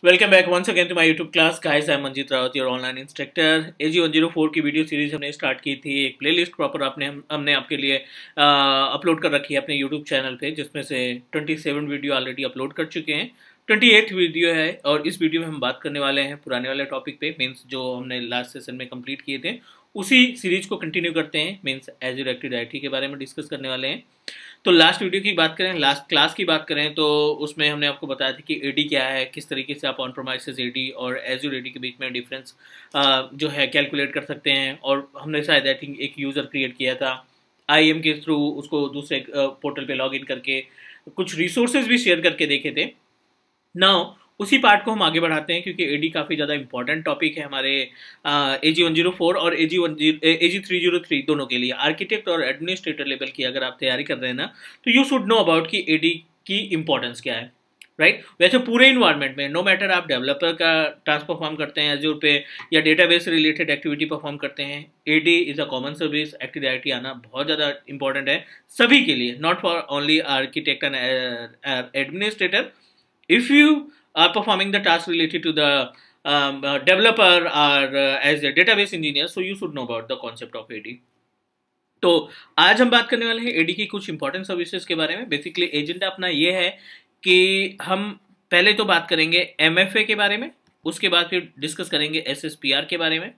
Welcome back once again to my YouTube class guys. I am Manjeet Rawat, your online instructor. AG 104 की video series हमने start की थी। एक playlist proper हमने आपके लिए अपलोड कर रखी है अपने यूट्यूब चैनल पे, जिसमें से 27 वीडियो ऑलरेडी अपलोड कर चुके हैं। 28 वीडियो है और इस वीडियो में हम बात करने वाले हैं पुराने वाले टॉपिक पे, मीन्स जो हमने लास्ट सेशन में कंप्लीट किए थे उसी सीरीज को कंटिन्यू करते हैं। मीन्स एज्योर एक्टिव डायरेक्टरी के बारे में डिस्कस करने वाले हैं। तो लास्ट वीडियो की बात करें, लास्ट क्लास की बात करें, तो उसमें हमने आपको बताया था कि एडी क्या है, किस तरीके से आप ऑन प्रोमाइसेस एडी और एज्योर एडी के बीच में डिफरेंस जो है कैलकुलेट कर सकते हैं। और हमने शायद आई थिंक एक यूज़र क्रिएट किया था IAM के थ्रू, उसको दूसरे पोर्टल पे लॉग इन करके कुछ रिसोर्सेज भी शेयर करके देखे थे। नाउ उसी पार्ट को हम आगे बढ़ाते हैं, क्योंकि एडी काफ़ी ज़्यादा इंपॉर्टेंट टॉपिक है हमारे AG 104 और AG 303 दोनों के लिए। आर्किटेक्ट और एडमिनिस्ट्रेटर लेवल की अगर आप तैयारी कर रहे हैं ना, तो यू शुड नो अबाउट कि एडी की इंपॉर्टेंस क्या है, राइट। वैसे पूरे इन्वायरमेंट में नो मैटर आप डेवलपर का टास्क परफॉर्म करते हैं एज्योर पे या डेटाबेस से रिलेटेड एक्टिविटी परफॉर्म करते हैं, AD is a common service. Active directory आना बहुत ज़्यादा इंपॉर्टेंट है सभी के लिए, not for only architect and administrator. If you are performing the task related to the developer or as a database engineer, so you should know about the concept of AD. तो आज हम बात करने वाले हैं एडी की कुछ important services के बारे में। बेसिकली एजेंडा अपना ये है कि हम पहले तो बात करेंगे MFA के बारे में, उसके बाद फिर डिस्कस करेंगे SSPR के बारे में,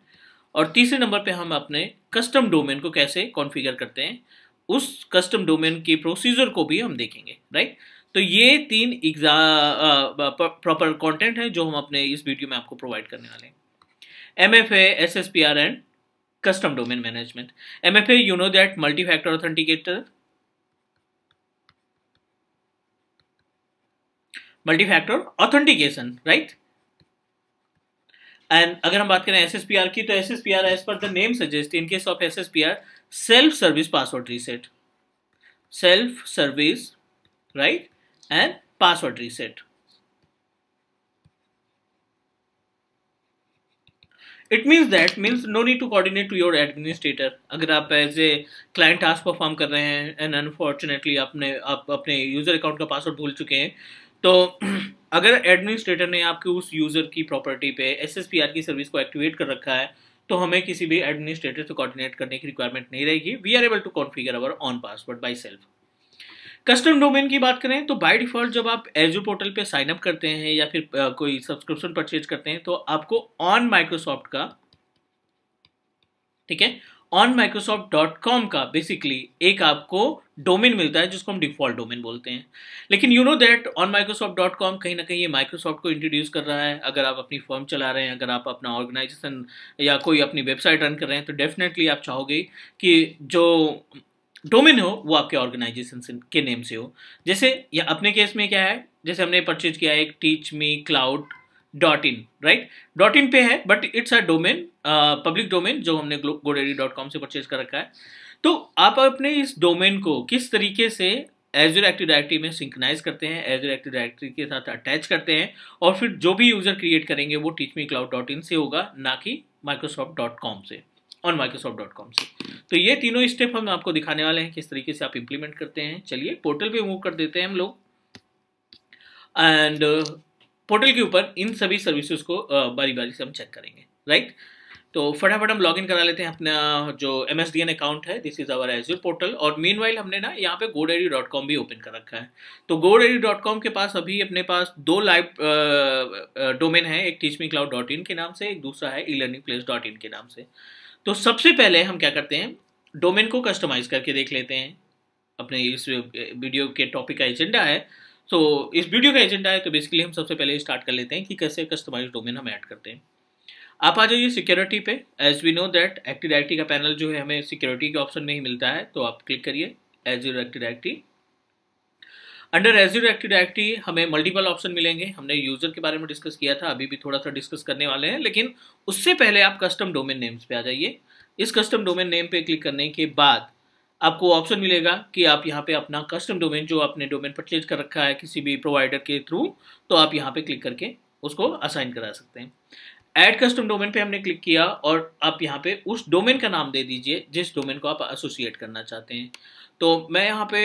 और तीसरे नंबर पे हम अपने कस्टम डोमेन को कैसे कॉन्फ़िगर करते हैं, उस कस्टम डोमेन की प्रोसीजर को भी हम देखेंगे, राइट। तो ये तीन प्रॉपर कंटेंट है जो हम अपने इस वीडियो में आपको प्रोवाइड करने वाले हैं। MFA, SSPR and custom domain management. MFA, you know that multi-factor authenticator, multi-factor authentication, right? And अगर हम बात करें SSPR की, तो SSPR as per the name suggest, in case of SSPR self service password reset, self service, right, and password reset. It means that means no need to coordinate to your administrator. अगर आप as a client task perform कर रहे हैं and unfortunately आप अपने user account का password भूल चुके हैं, तो अगर एडमिनिस्ट्रेटर ने आपके उस यूजर की प्रॉपर्टी पे SSPR की सर्विस को एक्टिवेट कर रखा है, तो हमें किसी भी एडमिनिस्ट्रेटर से कोऑर्डिनेट करने की रिक्वायरमेंट नहीं रहेगी। We are able to configure our own password by self. Custom domain की बात करें तो बाय डिफॉल्ट जब आप एज्योर पोर्टल पे साइन अप करते हैं या फिर कोई सब्सक्रिप्शन परचेज करते हैं, तो आपको ऑन माइक्रोसॉफ्ट का, ठीक है, ऑन माइक्रोसॉफ्ट.com का बेसिकली एक आपको डोमेन मिलता है जिसको हम डिफॉल्ट डोमेन बोलते हैं। लेकिन यू नो दैट ऑन माइक्रोसॉफ्ट.com कहीं ना कहीं ये माइक्रोसॉफ्ट को इंट्रोड्यूस कर रहा है। अगर आप अपनी फर्म चला रहे हैं, अगर आप अपना ऑर्गेनाइजेशन या कोई अपनी वेबसाइट रन कर रहे हैं, तो डेफिनेटली आप चाहोगे कि जो डोमेन हो वो आपके ऑर्गेनाइजेशन के नेम से हो। जैसे या अपने केस में क्या है, जैसे हमने परचेज किया है एक teachmecloud.in, राइट। .in पे है but it's a domain, public domain जो हमने godaddy.com से परचेज कर रखा है। तो आप अपने इस डोमेन को किस तरीके से एज्योर एक्टिव डायरेक्टरी में सिंक्रोनाइज करते हैं, एज्योर एक्टिव डायरेक्टरी के साथ अटैच करते हैं, और फिर जो भी यूजर क्रिएट करेंगे वो teachmecloud.in से होगा, ना कि माइक्रोसॉफ्ट.com से, ऑन माइक्रोसॉफ्ट.com से। तो ये तीनों स्टेप हम आपको दिखाने वाले हैं किस तरीके से आप इंप्लीमेंट करते हैं। चलिए पोर्टल पे मूव कर देते हैं हम लोग, एंड पोर्टल के ऊपर इन सभी सर्विसेज को बारी बारी से हम चेक करेंगे, राइट। तो फटाफट हम लॉगिन करा लेते हैं अपना जो MSDN अकाउंट है। This is our Azure portal, और मीनवाइल हमने ना यहाँ पे godaddy.com भी ओपन कर रखा है। तो godaddy.com के पास अभी अपने पास दो लाइव डोमेन है, एक teachmecloud.in के नाम से, एक दूसरा है elearningplace.in के नाम से। तो सबसे पहले हम क्या करते हैं, डोमेन को कस्टमाइज करके देख लेते हैं। अपने इस वीडियो के टॉपिक का एजेंडा है, तो इस वीडियो का एजेंडा है, तो बेसिकली हम सबसे पहले स्टार्ट कर लेते हैं कि कैसे कस्टमाइज डोमेन हम ऐड करते हैं। आप आ जाइए सिक्योरिटी पे। As we know that active directory का पैनल जो है हमें सिक्योरिटी के ऑप्शन में ही मिलता है, तो आप क्लिक करिए azure active directory. Under azure active directory हमें मल्टीपल ऑप्शन मिलेंगे। हमने यूजर के बारे में डिस्कस किया था, अभी भी थोड़ा सा डिस्कस करने वाले हैं, लेकिन उससे पहले आप कस्टम डोमेन नेम्स पे आ जाइए। इस कस्टम डोमेन नेम पे क्लिक करने के बाद आपको ऑप्शन मिलेगा कि आप यहाँ पे अपना कस्टम डोमेन जो आपने डोमेन परचेज कर रखा है किसी भी प्रोवाइडर के थ्रू, तो आप यहाँ पे क्लिक करके उसको असाइन करा सकते हैं। ऐड कस्टम डोमेन पे हमने क्लिक किया और आप यहाँ पे उस डोमेन का नाम दे दीजिए जिस डोमेन को आप एसोसिएट करना चाहते हैं। तो मैं यहाँ पे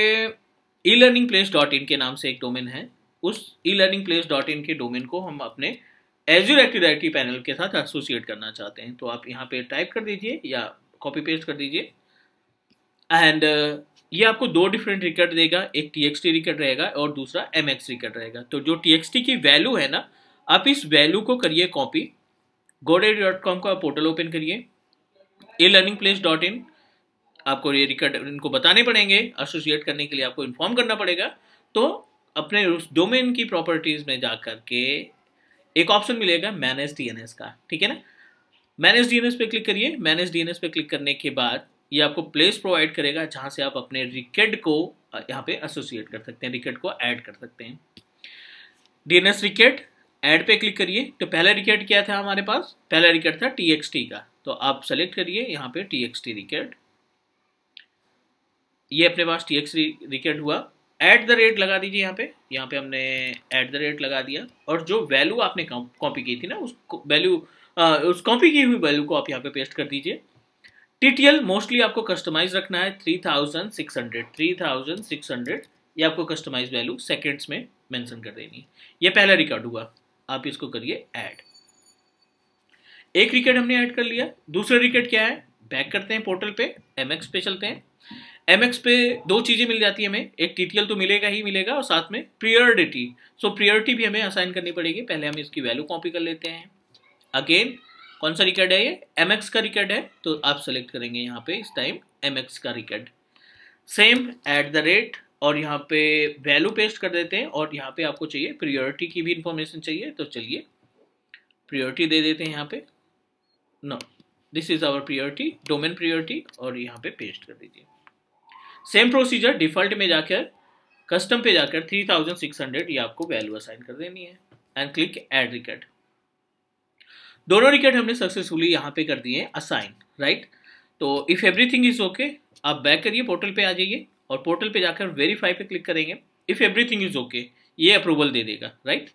elearningplace.in के नाम से एक डोमेन है, उस elearningplace.in के डोमेन को हम अपने Azure एक्टिव डायरेक्टरी पैनल के साथ एसोसिएट करना चाहते हैं। तो आप यहाँ पे टाइप कर दीजिए या कॉपी पेस्ट कर दीजिए एंड ये आपको दो डिफरेंट रिकॉर्ड देगा, एक txt रिकॉर्ड रहेगा और दूसरा mx रिकॉर्ड रहेगा। तो जो txt की वैल्यू है ना, आप इस वैल्यू को करिए कॉपी, godaddy.com का पोर्टल ओपन करिए, elearningplace.in आपको ये रिकॉर्ड इनको बताने पड़ेंगे, एसोसिएट करने के लिए आपको इन्फॉर्म करना पड़ेगा। तो अपने उस डोमेन की प्रॉपर्टीज में जा करके एक ऑप्शन मिलेगा मैनेज डीएनएस का, ठीक है ना। मैनेज डीएनएस पे क्लिक करिए। मैनेज डीएनएस पे क्लिक करने के बाद ये आपको प्लेस प्रोवाइड करेगा जहां से आप अपने रिकॉर्ड को यहाँ पे एसोसिएट कर सकते हैं, रिकॉर्ड को ऐड कर सकते हैं। डीएनएस रिकॉर्ड ऐड पे क्लिक करिए। तो पहला रिकॉर्ड क्या था हमारे पास? पहला रिकॉर्ड था txt का, तो आप सेलेक्ट करिए यहाँ पे txt रिकॉर्ड। ये अपने पास txt रिकॉर्ड हुआ। @ लगा दीजिए यहाँ पे हमने @ लगा दिया और जो वैल्यू आपने कॉपी की थी ना, उस वैल्यू उस कॉपी की हुई वैल्यू को आप यहाँ पे पेस्ट कर दीजिए। टीटीएल मोस्टली आपको कस्टमाइज रखना है 3600 ये आपको कस्टमाइज वैल्यू सेकंड्स में मेंशन कर देनी है। ये पहला रिकॉर्ड हुआ, आप इसको करिए ऐड। एक रिकॉर्ड हमने ऐड कर लिया। दूसरा रिकॉर्ड क्या है? बैक करते हैं पोर्टल पे, mx पे चलते हैं। mx पे दो चीजें मिल जाती है हमें, एक टीटीएल तो मिलेगा ही मिलेगा और साथ में प्रियोरिटी। सो प्रियोरिटी भी हमें असाइन करनी पड़ेगी। पहले हम इसकी वैल्यू कॉपी कर लेते हैं। अगेन कौन सा रिकॉर्ड है? ये mx का रिकॉर्ड है, तो आप सेलेक्ट करेंगे यहाँ पे इस टाइम mx का रिकॉर्ड। सेम @ और यहाँ पे वैल्यू पेस्ट कर देते हैं और यहाँ पे आपको चाहिए प्रियोरिटी की भी इंफॉर्मेशन चाहिए, तो चलिए प्रियोरिटी दे देते हैं यहाँ पे। No, this is our priority, domain priority, और यहाँ पे पेस्ट कर दीजिए। सेम प्रोसीजर डिफॉल्ट में जाकर कस्टम पे जाकर 3600 ये आपको वैल्यू असाइन कर देनी है एंड क्लिक ऐड रिकॉर्ड। दोनों रिकॉर्ड हमने सक्सेसफुली यहाँ पे कर दिए असाइन, राइट। तो इफ एवरीथिंग इज ओके, आप बैक करिए, पोर्टल पे आ जाइए और पोर्टल पे जाकर वेरीफाई पे क्लिक करेंगे। इफ एवरीथिंग इज ओके, ये अप्रूवल दे देगा, राइट।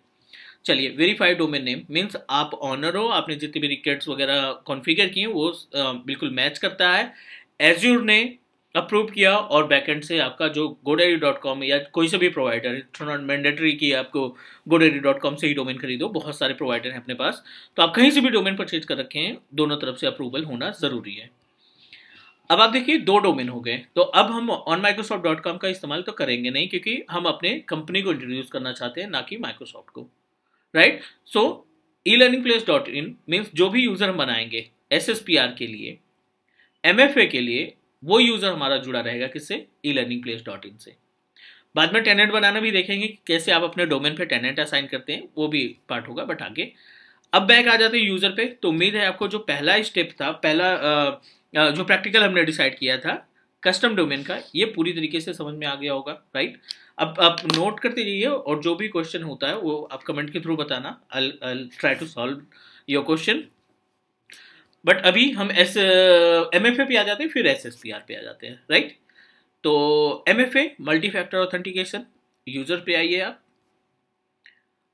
चलिए, वेरीफाइड डोमेन नेम मीन्स आप ऑनर हो, आपने जितने भी रिकॉर्ड्स वगैरह कॉन्फ़िगर किए वो बिल्कुल मैच करता है। एज्योर ने अप्रूव किया और बैकएंड से आपका जो godaddy.com या कोई से भी प्रोवाइडर, इट्स नॉट मैंडेटरी कि आपको godaddy.com से ही डोमेन खरीदो, बहुत सारे प्रोवाइडर हैं अपने पास, तो आप कहीं से भी डोमेन परचेज कर रखे हैं, दोनों तरफ से अप्रूवल होना ज़रूरी है। अब आप देखिए, दो डोमेन हो गए। तो अब हम onmicrosoft.com का इस्तेमाल तो करेंगे नहीं, क्योंकि हम अपने कंपनी को इंट्रोड्यूस करना चाहते हैं, ना कि माइक्रोसॉफ्ट को, राइट। सो elearningplace.in मीन्स जो भी यूज़र हम बनाएंगे SSPR के लिए, MFA के लिए, वो यूज़र हमारा जुड़ा रहेगा किससे? elearningplace.in से। बाद में टेनेंट बनाना भी देखेंगे, कैसे आप अपने डोमेन पे टेनेंट असाइन करते हैं, वो भी पार्ट होगा, बट आगे। अब बैक आ जाते हैं यूज़र पे। तो उम्मीद है आपको जो पहला स्टेप था, पहला जो प्रैक्टिकल हमने डिसाइड किया था कस्टम डोमेन का, ये पूरी तरीके से समझ में आ गया होगा, राइट। अब आप नोट करते जाइए और जो भी क्वेश्चन होता है वो आप कमेंट के थ्रू बताना। I'll try to solve your question. But अभी हम MFA पे आ जाते हैं, फिर SSPR पे आ जाते हैं, राइट। तो MFA multi factor authentication, user पे आइए आप।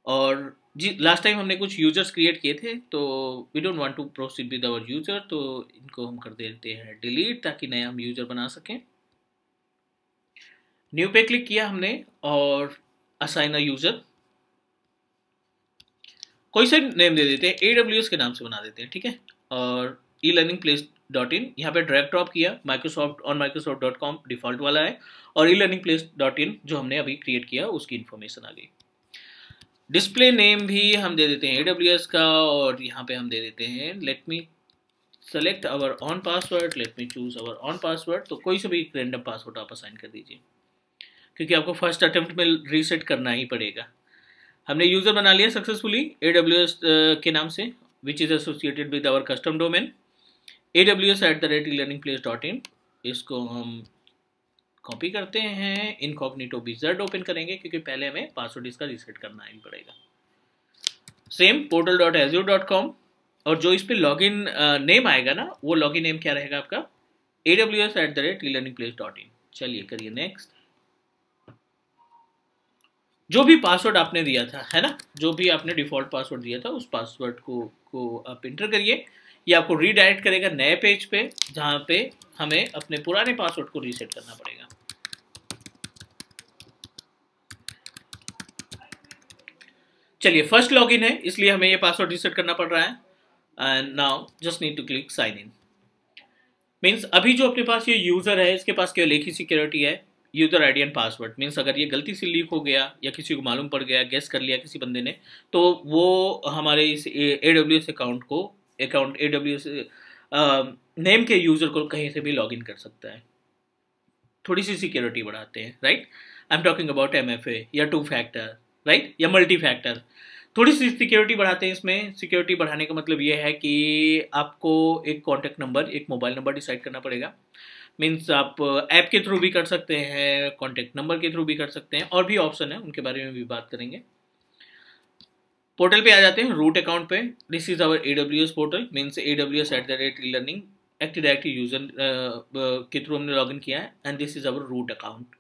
और जी, लास्ट टाइम हमने कुछ यूजर्स क्रिएट किए थे, तो we don't want to proceed with our user, तो इनको हम कर देते हैं डिलीट, ताकि नया हम यूजर बना सकें। न्यू पे क्लिक किया हमने और असाइन अ यूजर, कोई सा नेम दे देते हैं, AWS के नाम से बना देते हैं, ठीक है। और elearningplace.in यहाँ पे ड्रैग ड्रॉप किया, onmicrosoft.com डिफॉल्ट वाला है, और elearningplace.in जो हमने अभी क्रिएट किया उसकी इन्फॉर्मेशन आ गई। डिस्प्ले नेम भी हम दे देते हैं AWS का, और यहाँ पे हम दे देते हैं let me select our own password, let me choose our own password. तो कोई से भी रैंडम पासवर्ड आप असाइन कर दीजिए, क्योंकि आपको फर्स्ट अटेम्प्ट में रीसेट करना ही पड़ेगा। हमने यूज़र बना लिया सक्सेसफुली AWS के नाम से, which is associated with our custom domain AWS@elearningplace.in। इसको हम कॉपी करते हैं, इनकॉग्निटो विज़ार्ड ओपन करेंगे, क्योंकि पहले हमें पासवर्ड इसका रीसेट करना ही पड़ेगा। सेम portal.azure.com, और जो इस पे लॉगिन नेम आएगा ना, वो लॉगिन नेम क्या रहेगा आपका? AWS@elearningplace.in। चलिए करिए नेक्स्ट। जो भी पासवर्ड आपने दिया था, है ना, जो भी आपने डिफॉल्ट पासवर्ड दिया था, उस पासवर्ड को आप इंटर करिए। ये आपको रीडायरेक्ट करेगा नए पेज पे, जहाँ पे हमें अपने पुराने पासवर्ड को रीसेट करना पड़ेगा। चलिए फर्स्ट लॉगिन है इसलिए हमें ये पासवर्ड रीसेट करना पड़ रहा है and now just need to click sign in. Means अभी जो अपने पास ये यूज़र है इसके पास केवल एक ही सिक्योरिटी है, user ID and password. Means अगर ये गलती से लीक हो गया या किसी को मालूम पड़ गया, गेस कर लिया किसी बंदे ने, तो वो हमारे इस AWS अकाउंट को AWS नेम के यूज़र को कहीं से भी लॉगिन कर सकता है। थोड़ी सी सिक्योरिटी बढ़ाते हैं, right. I am talking about MFA या 2 फैक्टर, राइट, या मल्टी फैक्टर। थोड़ी सी सिक्योरिटी बढ़ाते हैं इसमें। सिक्योरिटी बढ़ाने का मतलब ये है कि आपको एक कॉन्टैक्ट नंबर, एक मोबाइल नंबर डिसाइड करना पड़ेगा। मीन्स आप ऐप के थ्रू भी कर सकते हैं, कॉन्टैक्ट नंबर के थ्रू भी कर सकते हैं, और भी ऑप्शन है, उनके बारे में भी बात करेंगे। पोर्टल पे आ जाते हैं, रूट अकाउंट पे। This is our AWS portal, means AWS@e-learning active directory user के थ्रू हमने लॉगिन किया है, and this is our root account.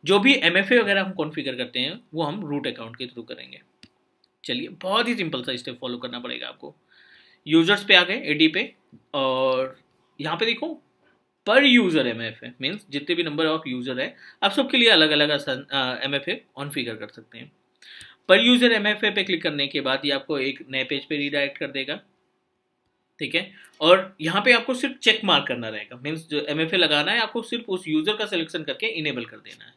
जो भी MFA वगैरह हम कॉन्फ़िगर करते हैं वो हम रूट अकाउंट के थ्रू करेंगे। चलिए बहुत ही सिंपल सा स्टेप फॉलो करना पड़ेगा आपको। यूजर्स पे आ गए, AD पे, और यहाँ पे देखो पर यूज़र MFA, मीन्स जितने भी नंबर ऑफ यूज़र है आप सबके लिए अलग अलग MFA कॉन्फ़िगर कर सकते हैं। पर यूज़र MFA पे क्लिक करने के बाद ये आपको एक नए पेज पे रीडायरेक्ट कर देगा, ठीक है। और यहाँ पे आपको सिर्फ चेक मार्क करना रहेगा, मीन्स जो MFA लगाना है आपको सिर्फ उस यूज़र का सिलेक्शन करके इनेबल कर देना है।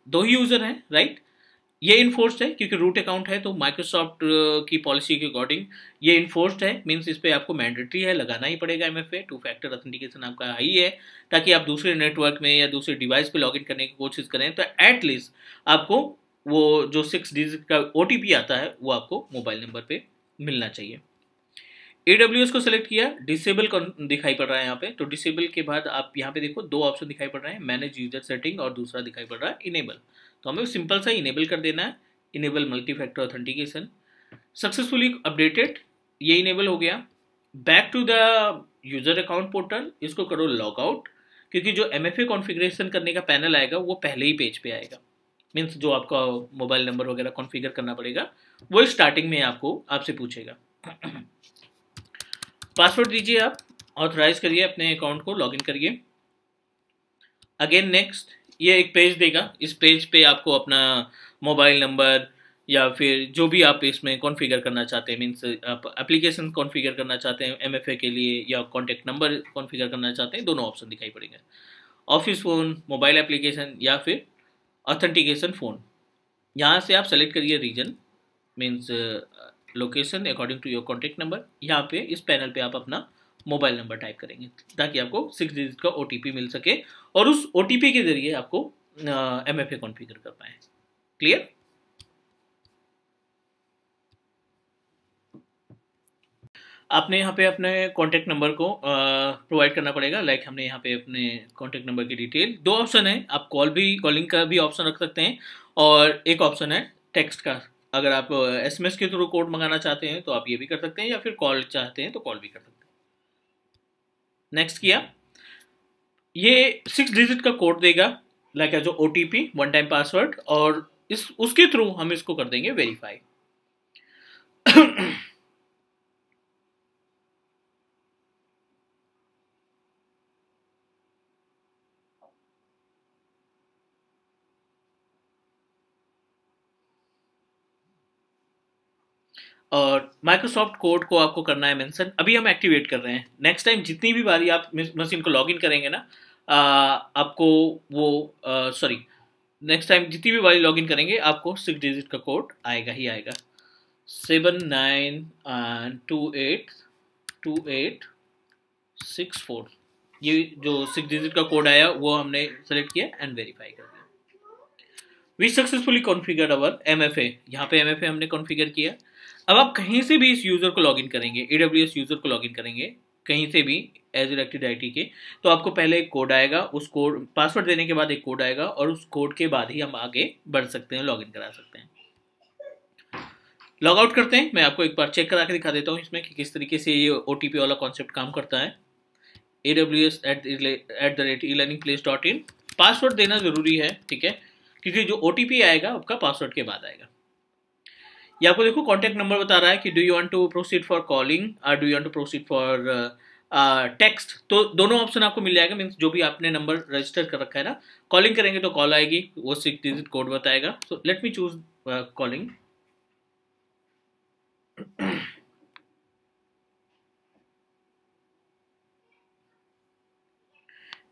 2 ही यूज़र हैं, राइट। ये इन्फोर्स्ड है क्योंकि रूट अकाउंट है, तो माइक्रोसॉफ्ट की पॉलिसी के अकॉर्डिंग ये इन्फोर्स्ड है, मीन्स इस पर आपको मैंडेटरी है, लगाना ही पड़ेगा MFA। 2 फैक्टर ऑथेंटिकेशन आपका हाई है, ताकि आप दूसरे नेटवर्क में या दूसरे डिवाइस पे लॉगिन करने की कोशिश करें तो एटलीस्ट आपको वो जो 6 डिजिट का OTP आता है वो आपको मोबाइल नंबर पे मिलना चाहिए। AWS को सेलेक्ट किया, डिसेबल दिखाई पड़ रहा है यहाँ पे, तो डिसेबल के बाद आप यहाँ पे देखो 2 ऑप्शन दिखाई पड़ रहे हैं, मैनेज यूजर सेटिंग, और दूसरा दिखाई पड़ रहा है इनेबल। तो हमें सिंपल सा इनेबल कर देना है, enable multi factor authentication. Successfully updated, ये इनेबल हो गया। Back to the user account portal, इसको करो लॉग आउट, क्योंकि जो MFA कॉन्फ़िगरेशन करने का पैनल आएगा वो पहले ही पेज पे आएगा। मीन्स जो आपका मोबाइल नंबर वगैरह कॉन्फ़िगर करना पड़ेगा वो स्टार्टिंग में आपसे पूछेगा। पासवर्ड दीजिए, आप ऑथराइज करिए अपने अकाउंट को, लॉगिन करिए। अगेन नेक्स्ट, ये एक पेज देगा, इस पेज पे आपको अपना मोबाइल नंबर या फिर जो भी आप इसमें कॉन्फ़िगर करना चाहते हैं, मीन्स आप एप्लीकेशन कॉन्फ़िगर करना चाहते हैं MFA के लिए या कॉन्टैक्ट नंबर कॉन्फ़िगर करना चाहते हैं, दोनों ऑप्शन दिखाई पड़ेंगे। ऑफिस फ़ोन, मोबाइल एप्लीकेशन या फिर ऑथेंटिकेशन फ़ोन। यहाँ से आप सेलेक्ट करिए region, means location according to your contact number. यहाँ पे इस पैनल पे आप अपना मोबाइल नंबर टाइप करेंगे ताकि आपको 6 डिजिट का OTP मिल सके और उस OTP के जरिए आपको MFA कॉन्फ़िगर कर पाए। क्लियर? आपने यहाँ पे अपने कॉन्टैक्ट नंबर को प्रोवाइड करना पड़ेगा। लाइक हमने यहाँ पे अपने कॉन्टैक्ट नंबर की डिटेल, 2 ऑप्शन है, आप कॉलिंग का भी ऑप्शन रख सकते हैं, और एक ऑप्शन है टेक्स्ट का। अगर आप SMS के थ्रू कोड मंगाना चाहते हैं तो आप ये भी कर सकते हैं, या फिर कॉल चाहते हैं तो कॉल भी कर सकते हैं। नेक्स्ट किया, ये 6 डिजिट का कोड देगा, लाइक जो OTP, 1 टाइम पासवर्ड, और उसके थ्रू हम इसको कर देंगे वेरीफाई। और माइक्रोसॉफ्ट कोड को आपको करना है मेंशन। अभी हम एक्टिवेट कर रहे हैं, नेक्स्ट टाइम जितनी भी बारी आप मशीन को लॉगिन करेंगे ना, आपको वो सॉरी नेक्स्ट टाइम जितनी भी बारी लॉगिन करेंगे आपको 6 डिजिट का कोड आएगा ही आएगा। 79282864, ये जो 6 डिजिट का कोड आया वो हमने सेलेक्ट किया एंड वेरीफाई कर दिया। We successfully configured our MFA। यहाँ पे MFA हमने कॉन्फ़िगर किया। अब आप कहीं से भी इस यूज़र को लॉगिन करेंगे, AWS यूज़र को लॉगिन करेंगे कहीं से भी एज इलेक्टेड आईटी के, तो आपको पहले एक कोड आएगा, उस कोड पासवर्ड देने के बाद एक कोड आएगा, और उस कोड के बाद ही हम आगे बढ़ सकते हैं, लॉगिन करा सकते हैं। लॉग आउट करते हैं, मैं आपको एक बार चेक करा के दिखा देता हूँ इसमें कि किस तरीके से ये OTP वाला कॉन्सेप्ट काम करता है। aws@e-learningplace.in, पासवर्ड देना ज़रूरी है, ठीक है, क्योंकि जो OTP आएगा आपका पासवर्ड के बाद आएगा। ये आपको देखो कॉन्टैक्ट नंबर बता रहा है कि do you want to proceed for calling और do you want to proceed for text. तो दोनों ऑप्शन आपको मिल जाएगा, मीन्स जो भी आपने नंबर रजिस्टर कर रखा है ना, कॉलिंग करेंगे तो कॉल आएगी, वो 6 डिजिट कोड बताएगा। So let me choose calling.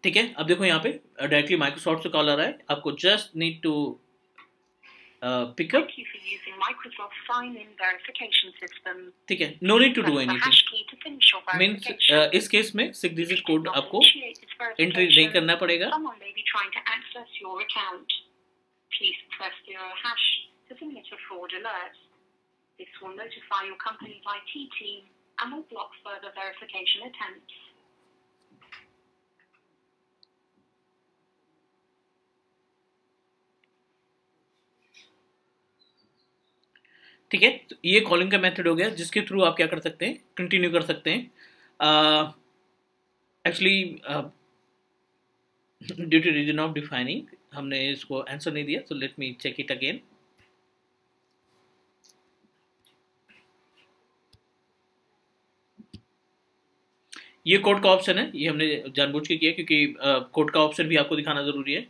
ठीक है, अब देखो यहाँ पे डायरेक्टली माइक्रोसॉफ्ट से कॉल आ रहा है, आपको जस्ट नीड टू पिकअप। ठीक है, no need to do anything, means इस केस में 6 डिजिट कोड आपको एंट्री नहीं करना पड़ेगा। This will notify your company's IT team and will block further verification attempts. ठीक है, तो ये कॉलिंग का मेथड हो गया जिसके थ्रू आप क्या कर सकते हैं, कंटिन्यू कर सकते हैं। Actually due to reason of defining हमने इसको आंसर नहीं दिया, तो let me check it again. ये कोड का ऑप्शन है, ये हमने जानबूझ के किया क्योंकि कोड का ऑप्शन भी आपको दिखाना जरूरी है।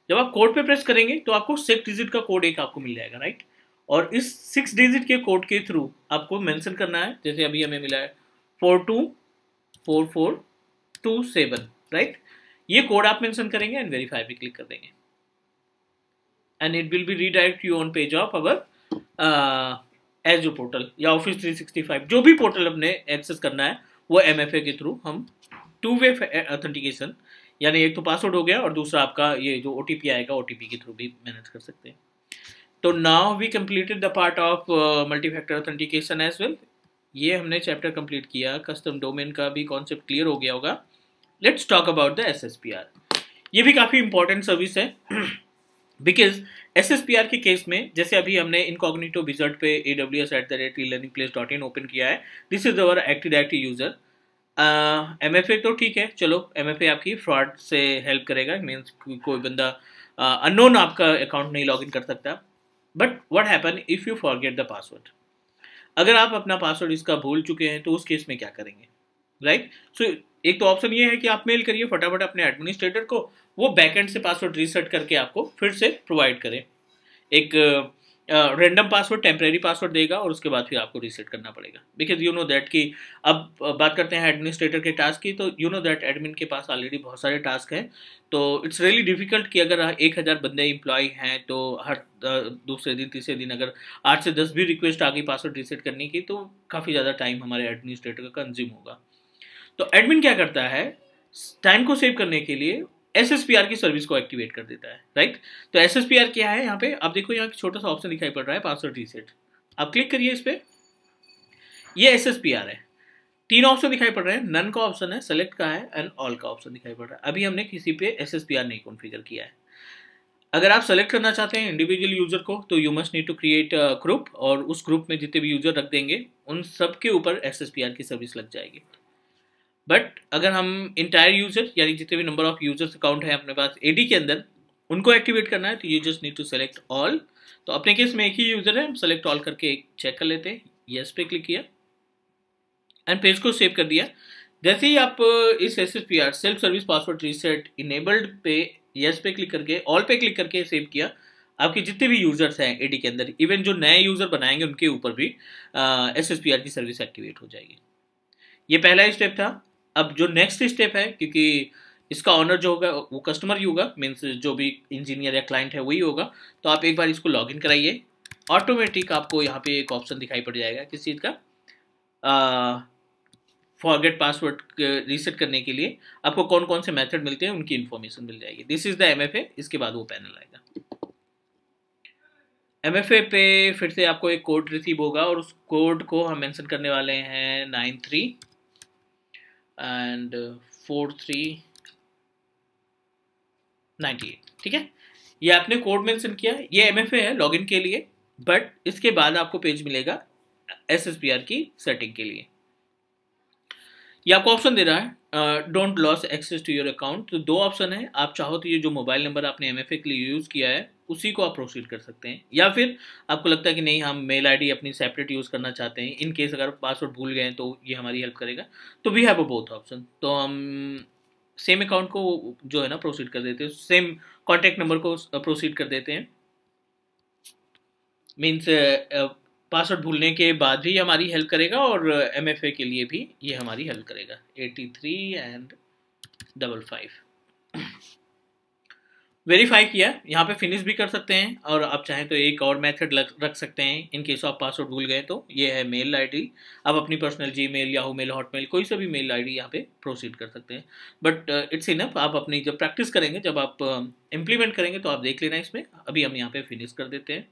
जब आप कोड पे प्रेस करेंगे तो आपको 6 डिजिट का कोड एक आपको मिल जाएगा, राइट। और इस 6 डिजिट के कोड के थ्रू आपको मेंशन करना है, जैसे अभी हमें मिला है 424427, राइट। ये कोड आप मेंशन करेंगे एंड वेरीफाई पे क्लिक कर देंगे and it will be redirect you on page of our Azure portal या ऑफिस 365, जो भी पोर्टल अपने एक्सेस करना है वो MFA के थ्रू हम 2-वे ऑथेंटिकेशन, यानी एक तो पासवर्ड हो गया और दूसरा आपका ये जो OTP आएगा OTP के थ्रू भी मैनेज कर सकते हैं। तो now we completed the part of multi factor authentication as well. ये हमने चैप्टर कंप्लीट किया, कस्टम डोमेन का भी कॉन्सेप्ट क्लियर हो गया होगा। Let's talk about the SSPR। ये भी काफ़ी इंपॉर्टेंट सर्विस है बिकॉज SSPR के केस में, जैसे अभी हमने इनकॉग्निटो विजार्ड पे aws@elearningplace.in ओपन किया है, this is our active directory user. MFA तो ठीक है, चलो MFA आपकी फ्रॉड से हेल्प करेगा, मीन्स कोई बंदा अननोन आपका अकाउंट नहीं लॉगिन कर सकता। But what happen if you forget the password, अगर आप अपना पासवर्ड इसका भूल चुके हैं तो उस केस में क्या करेंगे, राइट। सो एक तो ऑप्शन ये है कि आप मेल करिए फटाफट अपने एडमिनिस्ट्रेटर को, वो बैकएंड से पासवर्ड रीसेट करके आपको फिर से प्रोवाइड करें। एक रैंडम पासवर्ड, टेम्परेरी पासवर्ड देगा और उसके बाद फिर आपको रीसेट करना पड़ेगा, बिकॉज यू नो दैट कि अब बात करते हैं एडमिनिस्ट्रेटर के टास्क की, तो यू नो दैट एडमिन के पास ऑलरेडी बहुत सारे टास्क हैं, तो इट्स रियली डिफिकल्ट कि अगर 1000 बंदे एम्प्लॉय हैं तो हर दूसरे दिन तीसरे दिन अगर 8 से 10 भी रिक्वेस्ट आ गई पासवर्ड रीसेट करने की, तो काफ़ी ज़्यादा टाइम हमारे एडमिनिस्ट्रेटर का कंज्यूम होगा। तो एडमिन क्या करता है, टाइम को सेव करने के लिए SSPR की सर्विस को एक्टिवेट कर देता है, राइट। तो SSPR क्या है, यहाँ पे आप देखो, यहाँ छोटा सा ऑप्शन दिखाई पड़ रहा है पासवर्ड रीसेट, आप क्लिक करिए इस पे, ये SSPR है। 3 ऑप्शन दिखाई पड़ रहे हैं, नन का ऑप्शन है, सेलेक्ट का है एंड ऑल का ऑप्शन दिखाई पड़ रहा है। अभी हमने किसी पे SSPR नहीं कॉन्फ़िगर किया है। अगर आप सेलेक्ट करना चाहते हैं इंडिविजुअल यूजर को, तो you must need to create a group, और उस ग्रुप में जितने भी यूजर रख देंगे उन सब के ऊपर SSPR की सर्विस लग जाएगी। बट अगर हम इंटायर यूजर, यानी जितने भी नंबर ऑफ यूजर्स अकाउंट है अपने पास AD के अंदर, उनको एक्टिवेट करना है, तो you just need to select all. तो अपने केस में एक ही यूजर है, हम सेलेक्ट ऑल करके एक चेक कर लेते हैं, यस पे क्लिक किया एंड पेज को सेव कर दिया। जैसे ही आप इस SSPR self service password reset enabled पे यस पे क्लिक करके, ऑल पे क्लिक करके सेव किया, आपके जितने भी यूजर्स हैं AD के अंदर, इवन जो नए यूजर बनाएंगे उनके ऊपर भी SSPR की सर्विस एक्टिवेट हो जाएगी। ये पहला स्टेप था। अब जो नेक्स्ट स्टेप है, क्योंकि इसका ऑनर जो होगा वो कस्टमर ही होगा, मीन्स जो भी इंजीनियर या क्लाइंट है वही होगा, तो आप एक बार इसको लॉगिन कराइए। ऑटोमेटिक आपको यहाँ पे एक ऑप्शन दिखाई पड़ जाएगा किस चीज़ का, फॉरगेट पासवर्ड रीसेट करने के लिए आपको कौन कौन से मेथड मिलते हैं उनकी इन्फॉर्मेशन मिल जाएगी। This is the MFA। इसके बाद वो पैनल आएगा। MFA पे फिर से आपको एक कोड रिसीव होगा और उस कोड को हम मेंशन करने वाले हैं 93 एंड 4398। ठीक है, ये आपने कोड मेंशन किया, ये MFA है लॉगिन के लिए, बट इसके बाद आपको पेज मिलेगा SSPR की सेटिंग के लिए। ये आपको ऑप्शन दे रहा है don't loss access to your account. तो 2 ऑप्शन है, आप चाहो तो ये जो मोबाइल नंबर आपने MFA के लिए यूज़ किया है उसी को आप प्रोसीड कर सकते हैं, या फिर आपको लगता है कि नहीं हम मेल ID अपनी सेपरेट यूज़ करना चाहते हैं, इन केस अगर पासवर्ड भूल गए तो ये हमारी हेल्प करेगा, तो वी हैव बोथ ऑप्शन। तो हम सेम अकाउंट को जो है ना प्रोसीड कर देते हैं, सेम कॉन्टैक्ट नंबर को प्रोसीड कर देते हैं। मीन्स पासवर्ड भूलने के बाद भी हमारी हेल्प करेगा और MFA के लिए भी ये हमारी हेल्प करेगा। 83 एंड 55 वेरीफाई किया। यहाँ पे फिनिश भी कर सकते हैं और आप चाहें तो एक और मेथड रख सकते हैं इन केस आप पासवर्ड भूल गए तो। ये है मेल आईडी, आप अपनी personal Gmail, Yahoo mail, Hotmail, कोई सा भी मेल आईडी यहाँ पे प्रोसीड कर सकते हैं। बट इट्स इनफ, आप अपनी जब प्रैक्टिस करेंगे, जब आप इम्प्लीमेंट करेंगे तो आप देख लेना इसमें। अभी हम यहाँ पे फिनिश कर देते हैं।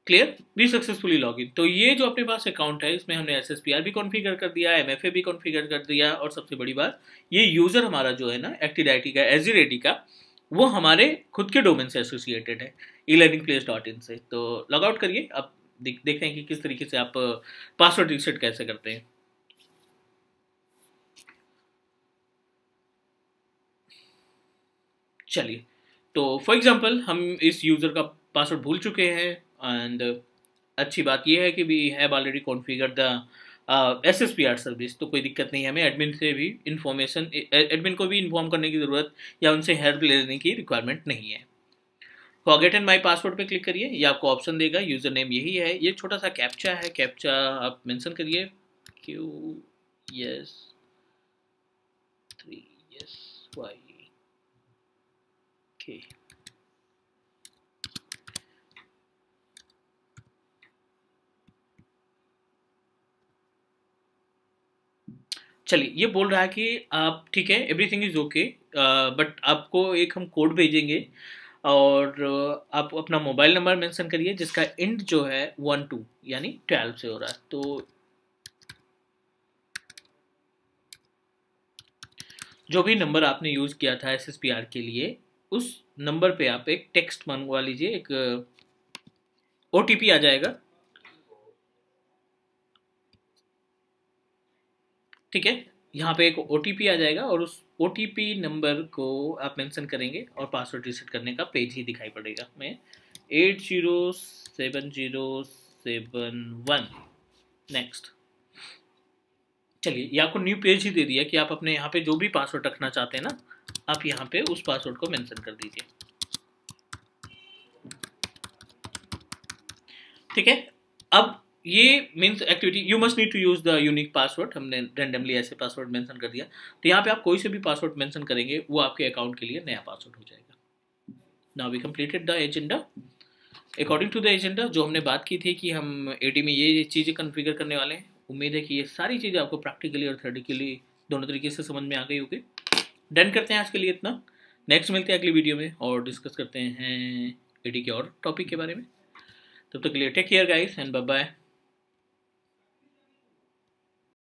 क्लियर, भी सक्सेसफुली लॉगिन। तो ये जो अपने पास अकाउंट है इसमें हमने SSPR भी कॉन्फ़िगर कर दिया, MFA भी कॉन्फ़िगर कर दिया, और सबसे बड़ी बात ये यूज़र हमारा जो है ना एक्टिड का, एज़्योर का, वो हमारे खुद के डोमेन से एसोसिएटेड है elearningplace.in से। तो लॉग आउट करिए, आप देखते हैं कि किस तरीके से आप पासवर्ड रीसेट कैसे करते हैं। चलिए, तो फॉर एग्जाम्पल हम इस यूज़र का पासवर्ड भूल चुके हैं एंड अच्छी बात यह है कि we have already configure the SSPR service, तो कोई दिक्कत नहीं है। हमें एडमिन से भी इंफॉर्मेशन, एडमिन को भी इन्फॉर्म करने की ज़रूरत या उनसे हेल्प लेने की रिक्वायरमेंट नहीं है। फॉरगेट एंड माई पासवर्ड पे क्लिक करिए, ये आपको ऑप्शन देगा, यूज़र नेम यही है, ये छोटा सा कैप्चा है, कैप्चा आप मेंशन करिए, QS3SYK। चलिए, ये बोल रहा है कि आप ठीक है, एवरीथिंग इज़ ओके, बट आपको एक हम कोड भेजेंगे और आप अपना मोबाइल नंबर मेंशन करिए जिसका एंड जो है 12 यानी 12 से हो रहा है। तो जो भी नंबर आपने यूज़ किया था SSPR के लिए, उस नंबर पे आप एक टेक्स्ट मंगवा लीजिए, एक OTP आ जाएगा, ठीक है। यहाँ पे एक OTP आ जाएगा और उस OTP नंबर को आप मेंशन करेंगे और पासवर्ड रीसेट करने का पेज ही दिखाई पड़ेगा। मैं 807071 नेक्स्ट। चलिए, ये आपको न्यू पेज ही दे दिया कि आप अपने यहाँ पे जो भी पासवर्ड रखना चाहते हैं ना, आप यहाँ पे उस पासवर्ड को मेंशन कर दीजिए, ठीक है। अब ये means activity you must need to use the unique password, हमने रैंडमली ऐसे पासवर्ड मेंशन कर दिया। तो यहाँ पे आप कोई से भी पासवर्ड मेंशन करेंगे वो आपके अकाउंट के लिए नया पासवर्ड हो जाएगा। Now we completed the agenda. According to the agenda जो हमने बात की थी कि हम AD में ये चीज़ें कन्फिगर करने वाले हैं, उम्मीद है कि ये सारी चीज़ें आपको प्रैक्टिकली और थ्योरेटिकली दोनों तरीके से समझ में आ गई होगी। डन करते हैं आज के लिए इतना, नेक्स्ट मिलते हैं अगली वीडियो में और डिस्कस करते हैं AD के और टॉपिक के बारे में। तब तक के लिए take care guys and bye bye.